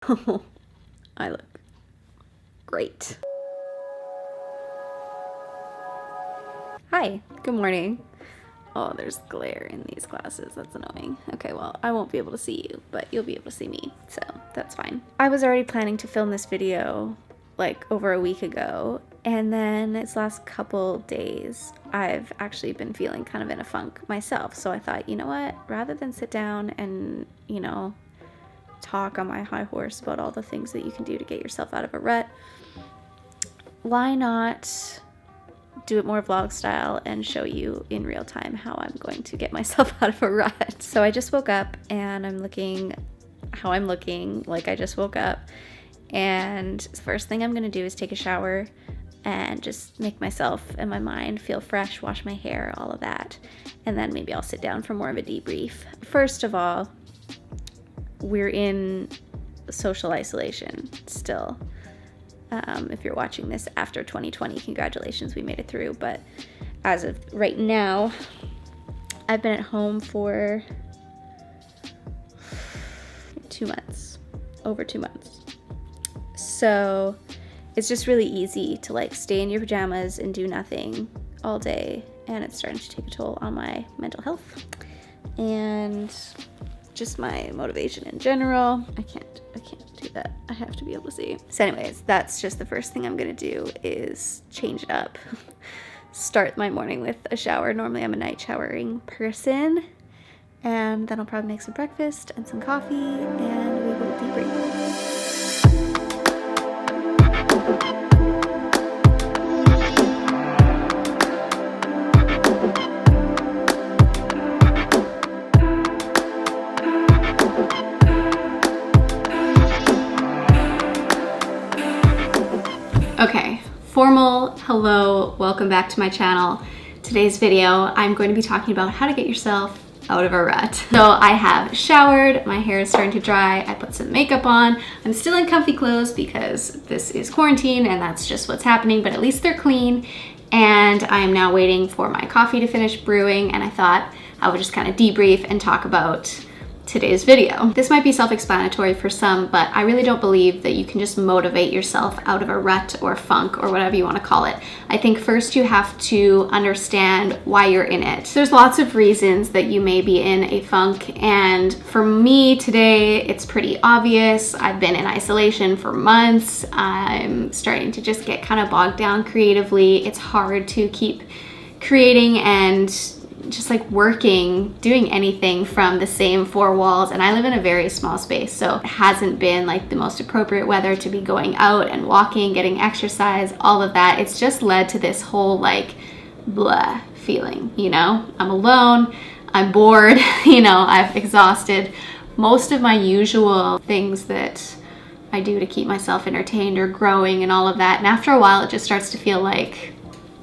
I look great. Hi, good morning. Oh, there's glare in these glasses. That's annoying. Okay, well, I won't be able to see you, but you'll be able to see me, so that's fine. I was already planning to film this video like over a week ago, and then this last couple days, I've actually been feeling kind of in a funk myself. So I thought, you know what, rather than sit down and, you know, talk on my high horse about all the things that you can do to get yourself out of a rut, why not do it more vlog style and show you in real time how I'm going to get myself out of a rut. So I just woke up and I'm looking how I'm looking like I just woke up, and the first thing I'm gonna do is take a shower and just make myself and my mind feel fresh, wash my hair, all of that, and then maybe I'll sit down for more of a debrief. First of all, we're in social isolation still. If you're watching this after 2020, congratulations, we made it through. But as of right now, I've been at home for 2 months, over 2 months. So it's just really easy to like stay in your pajamas and do nothing all day. And it's starting to take a toll on my mental health and just my motivation in general. I can't do that. I have to be able to see. So anyways, that's just the first thing I'm gonna do is change it up. Start my morning with a shower. Normally I'm a night showering person. And then I'll probably make some breakfast and some coffee and we will debrief. Okay, formal hello, welcome back to my channel. Today's video, I'm going to be talking about how to get yourself out of a rut. So I have showered, my hair is starting to dry, I put some makeup on. I'm still in comfy clothes because this is quarantine and that's just what's happening, but at least they're clean. And I am now waiting for my coffee to finish brewing, and I thought I would just kind of debrief and talk about today's video. This might be self-explanatory for some, but I really don't believe that you can just motivate yourself out of a rut or funk or whatever you want to call it. I think first you have to understand why you're in it. There's lots of reasons that you may be in a funk, and for me today, it's pretty obvious. I've been in isolation for months. I'm starting to just get kind of bogged down creatively. It's hard to keep creating and just like working, doing anything from the same four walls, and I live in a very small space, so it hasn't been like the most appropriate weather to be going out and walking, getting exercise, all of that. It's just led to this whole like blah feeling, you know? I'm alone, I'm bored, you know, I've exhausted most of my usual things that I do to keep myself entertained or growing and all of that, and after a while it just starts to feel like,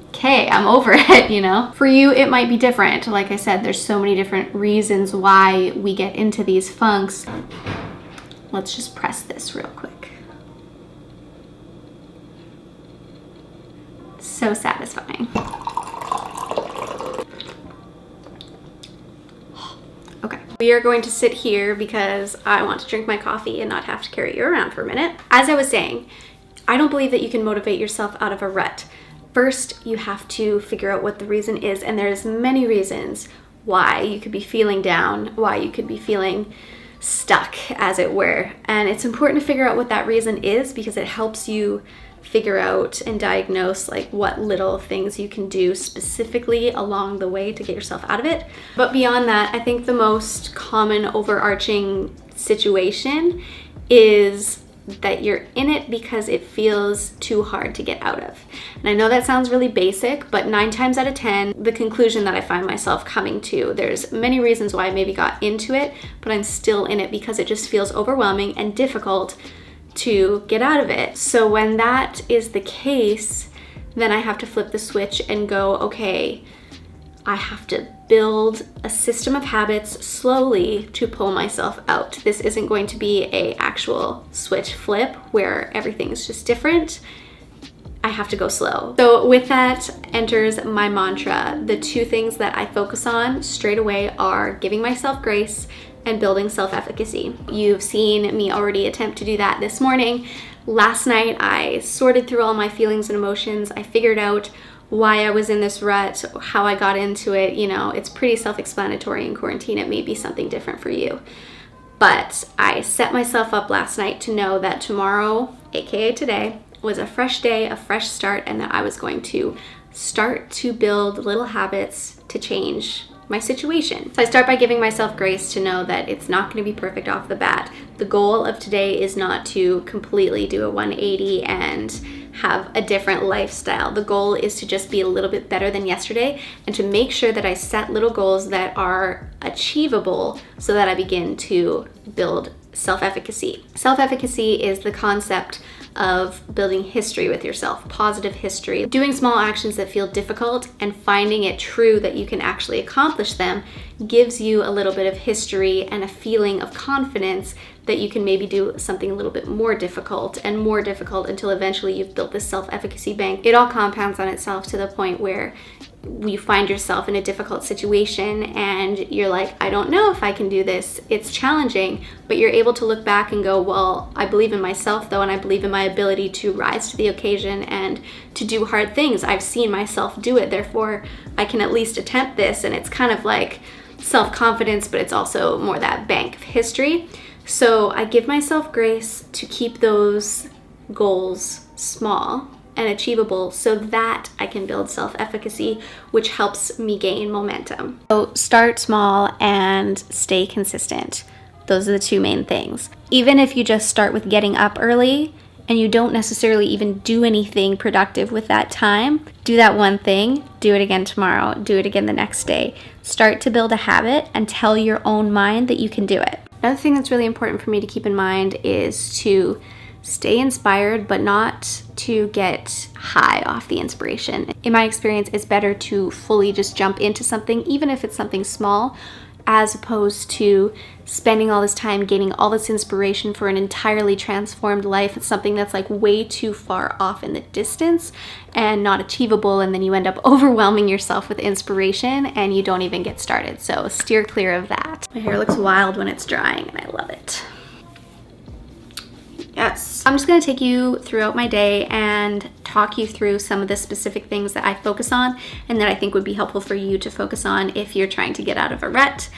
okay, I'm over it, you know? For you, it might be different. Like I said, there's so many different reasons why we get into these funks. Let's just press this real quick. So satisfying. Okay, we are going to sit here because I want to drink my coffee and not have to carry you around for a minute. As I was saying, I don't believe that you can motivate yourself out of a rut. First, you have to figure out what the reason is, and there's many reasons why you could be feeling down, why you could be feeling stuck, as it were. And it's important to figure out what that reason is because it helps you figure out and diagnose like what little things you can do specifically along the way to get yourself out of it. But beyond that, I think the most common overarching situation is that you're in it because it feels too hard to get out of. And I know that sounds really basic, but 9 times out of 10, the conclusion that I find myself coming to, there's many reasons why I maybe got into it, but I'm still in it because it just feels overwhelming and difficult to get out of it. So when that is the case, then I have to flip the switch and go, okay, I have to build a system of habits slowly to pull myself out. This isn't going to be a actual switch flip where everything's just different. I have to go slow. So with that enters my mantra. The 2 things that I focus on straight away are giving myself grace and building self-efficacy. You've seen me already attempt to do that this morning. Last night, I sorted through all my feelings and emotions. I figured out why I was in this rut, how I got into it. You know, it's pretty self-explanatory in quarantine. It may be something different for you. But I set myself up last night to know that tomorrow, aka today, was a fresh day, a fresh start, and that I was going to start to build little habits to change my situation. So I start by giving myself grace to know that it's not going to be perfect off the bat. The goal of today is not to completely do a 180 and have a different lifestyle. The goal is to just be a little bit better than yesterday and to make sure that I set little goals that are achievable so that I begin to build self-efficacy. Self-efficacy is the concept of building history with yourself, positive history, doing small actions that feel difficult and finding it true that you can actually accomplish them gives you a little bit of history and a feeling of confidence that you can maybe do something a little bit more difficult and more difficult until eventually you've built this self-efficacy bank. It all compounds on itself to the point where you find yourself in a difficult situation and you're like, I don't know if I can do this. It's challenging, but you're able to look back and go, well, I believe in myself though, and I believe in my ability to rise to the occasion and to do hard things. I've seen myself do it, therefore I can at least attempt this. And it's kind of like self-confidence, but it's also more that bank of history. So I give myself grace to keep those goals small and achievable so that I can build self-efficacy, which helps me gain momentum. So start small and stay consistent. Those are the two main things. Even if you just start with getting up early and you don't necessarily even do anything productive with that time, do that one thing, do it again tomorrow, do it again the next day. Start to build a habit and tell your own mind that you can do it. Another thing that's really important for me to keep in mind is to stay inspired, but not to get high off the inspiration. In my experience, it's better to fully just jump into something, even if it's something small, as opposed to spending all this time gaining all this inspiration for an entirely transformed life. It's something that's like way too far off in the distance and not achievable, and then you end up overwhelming yourself with inspiration and you don't even get started. So steer clear of that. My hair looks wild when it's drying and I love it. Yes. I'm just going to take you throughout my day and talk you through some of the specific things that I focus on and that I think would be helpful for you to focus on if you're trying to get out of a rut.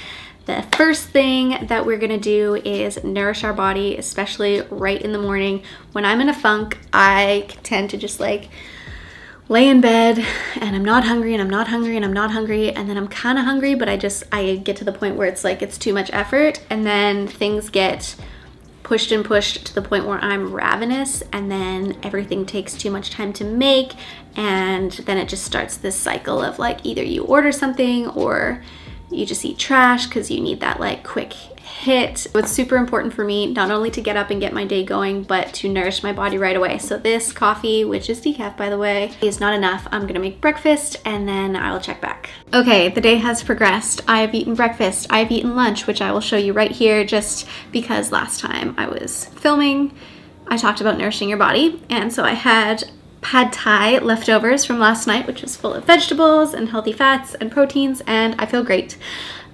The first thing that we're going to do is nourish our body, especially right in the morning. When I'm in a funk, I tend to just like lay in bed and I'm not hungry and I'm not hungry and I'm not hungry, and then I'm kind of hungry, but I get to the point where it's like it's too much effort, and then things get pushed and pushed to the point where I'm ravenous, and then everything takes too much time to make, and then it just starts this cycle of like either you order something or you just eat trash because you need that like quick hit. It's super important for me not only to get up and get my day going, but to nourish my body right away. So this coffee, which is decaf by the way, is not enough. I'm gonna make breakfast and then I will check back. Okay, the day has progressed. I have eaten breakfast, I have eaten lunch, which I will show you right here just because last time I was filming, I talked about nourishing your body. And so I had pad thai leftovers from last night, which was full of vegetables and healthy fats and proteins, and I feel great.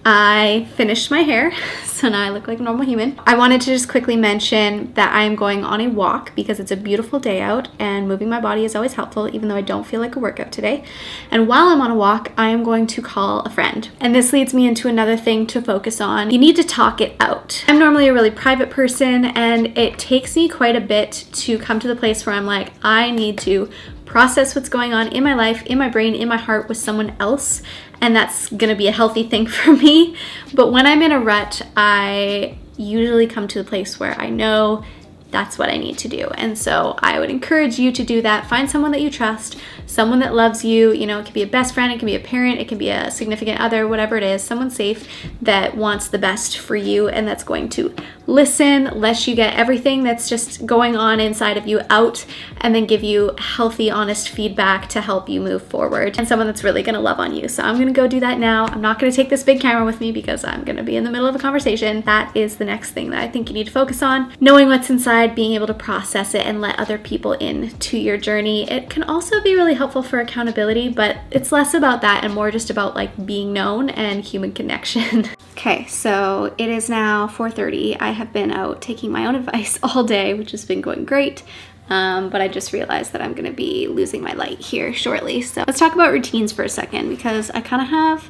I finished my hair, so now I look like a normal human. I wanted to just quickly mention that I am going on a walk because it's a beautiful day out and moving my body is always helpful, even though I don't feel like a workout today. And while I'm on a walk, I am going to call a friend. And this leads me into another thing to focus on. You need to talk it out. I'm normally a really private person, and it takes me quite a bit to come to the place where I'm like, I need to process what's going on in my life, in my brain, in my heart with someone else, and that's gonna be a healthy thing for me. But when I'm in a rut, I usually come to a place where I know that's what I need to do. And so I would encourage you to do that. Find someone that you trust, someone that loves you. You know, it can be a best friend, it can be a parent, it can be a significant other, whatever it is, someone safe that wants the best for you and that's going to listen, let you get everything that's just going on inside of you out, and then give you healthy, honest feedback to help you move forward, and someone that's really gonna love on you. So I'm gonna go do that now. I'm not gonna take this big camera with me because I'm gonna be in the middle of a conversation. That is the next thing that I think you need to focus on. Knowing what's inside, being able to process it and let other people into your journey. It can also be really helpful for accountability, but it's less about that and more just about like being known and human connection. Okay, so it is now 4:30. I have been out taking my own advice all day, which has been going great. But I just realized that I'm gonna be losing my light here shortly. So let's talk about routines for a second, because I kind of have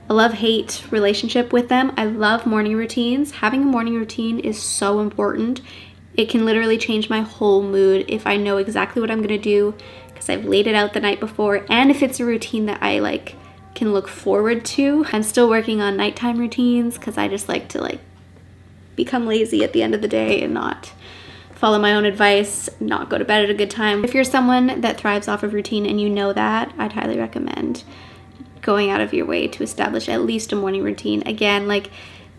a love-hate relationship with them. I love morning routines. Having a morning routine is so important. It can literally change my whole mood if I know exactly what I'm gonna do, because I've laid it out the night before, and if it's a routine that I like can look forward to. I'm still working on nighttime routines because I just like to become lazy at the end of the day and not follow my own advice, not go to bed at a good time. If you're someone that thrives off of routine and you know that, I'd highly recommend going out of your way to establish at least a morning routine. Again, like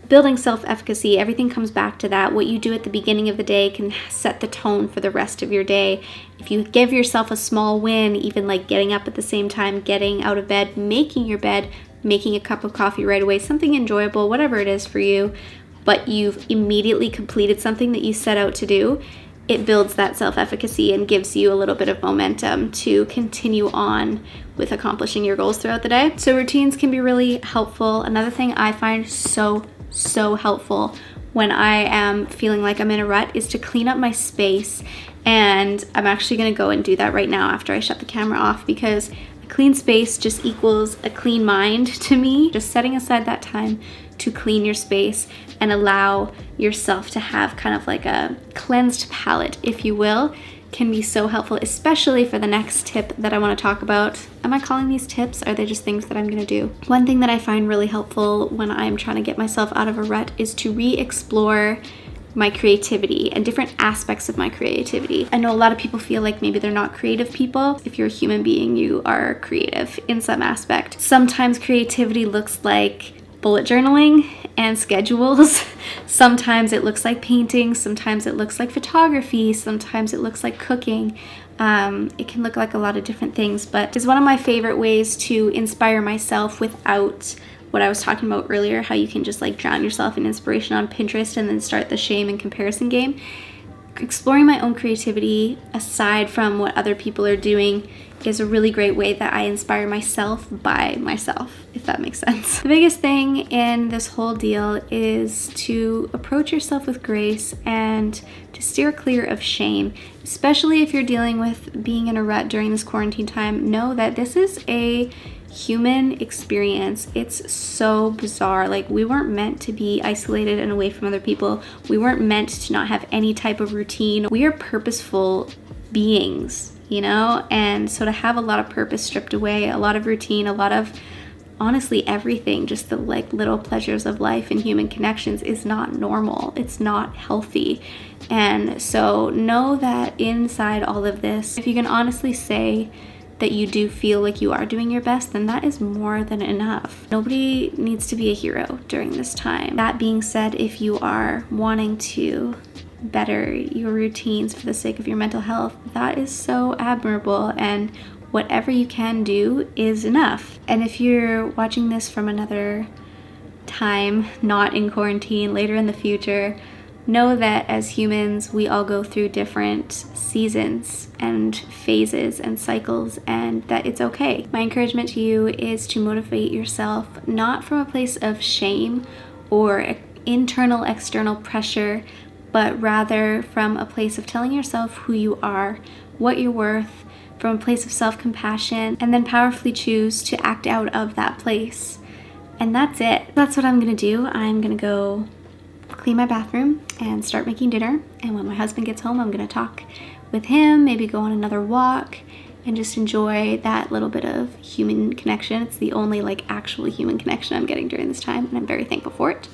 building self-efficacy, everything comes back to that. What you do at the beginning of the day can set the tone for the rest of your day. If you give yourself a small win, even like getting up at the same time, getting out of bed, making your bed, making a cup of coffee right away, something enjoyable, whatever it is for you, but you've immediately completed something that you set out to do, it builds that self-efficacy and gives you a little bit of momentum to continue on with accomplishing your goals throughout the day. So routines can be really helpful. Another thing I find so helpful when I am feeling like I'm in a rut is to clean up my space. And I'm actually gonna go and do that right now after I shut the camera off, because a clean space just equals a clean mind to me. Just setting aside that time to clean your space and allow yourself to have kind of like a cleansed palate, if you will, can be so helpful, especially for the next tip that I want to talk about. Am I calling these tips? Are they just things that I'm gonna do? One thing that I find really helpful when I'm trying to get myself out of a rut is to re-explore my creativity and different aspects of my creativity. I know a lot of people feel like maybe they're not creative people. If you're a human being, you are creative in some aspect. Sometimes creativity looks like bullet journaling and schedules. Sometimes it looks like painting, sometimes it looks like photography, sometimes it looks like cooking. It can look like a lot of different things, but it's one of my favorite ways to inspire myself without what I was talking about earlier, how you can just like drown yourself in inspiration on Pinterest and then start the shame and comparison game. Exploring my own creativity aside from what other people are doing is a really great way that I inspire myself by myself, if that makes sense. The biggest thing in this whole deal is to approach yourself with grace and to steer clear of shame, especially if you're dealing with being in a rut during this quarantine time. Know that this is a human experience. It's so bizarre. Like, we weren't meant to be isolated and away from other people. We weren't meant to not have any type of routine. We are purposeful beings, you know? And so to have a lot of purpose stripped away, a lot of routine, a lot of honestly everything, just the like little pleasures of life and human connections is not normal. It's not healthy. And so know that inside all of this, if you can honestly say that you do feel like you are doing your best, then that is more than enough. Nobody needs to be a hero during this time. That being said, if you are wanting to better your routines for the sake of your mental health, that is so admirable, and whatever you can do is enough. And if you're watching this from another time, not in quarantine, later in the future, know that as humans, we all go through different seasons and phases and cycles, and that it's okay. My encouragement to you is to motivate yourself, not from a place of shame or internal, external pressure, but rather from a place of telling yourself who you are, what you're worth, from a place of self-compassion, and then powerfully choose to act out of that place. And that's it. That's what I'm gonna do. I'm gonna go clean my bathroom and start making dinner, and when my husband gets home, I'm gonna talk with him, maybe go on another walk and just enjoy that little bit of human connection. It's the only like actual human connection I'm getting during this time, and I'm very thankful for it.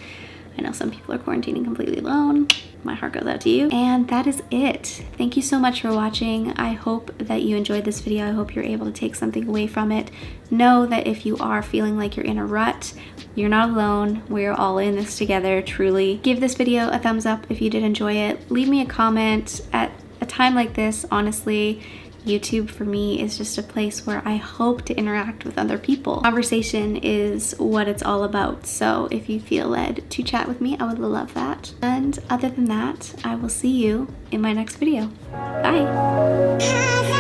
I know some people are quarantining completely alone. My heart goes out to you. And that is it. Thank you so much for watching. I hope that you enjoyed this video. I hope you're able to take something away from it. Know that if you are feeling like you're in a rut, you're not alone. We're all in this together, truly. Give this video a thumbs up if you did enjoy it. Leave me a comment. At a time like this, honestly, YouTube for me is just a place where I hope to interact with other people. Conversation is what it's all about. So if you feel led to chat with me, I would love that. And other than that, I will see you in my next video. Bye.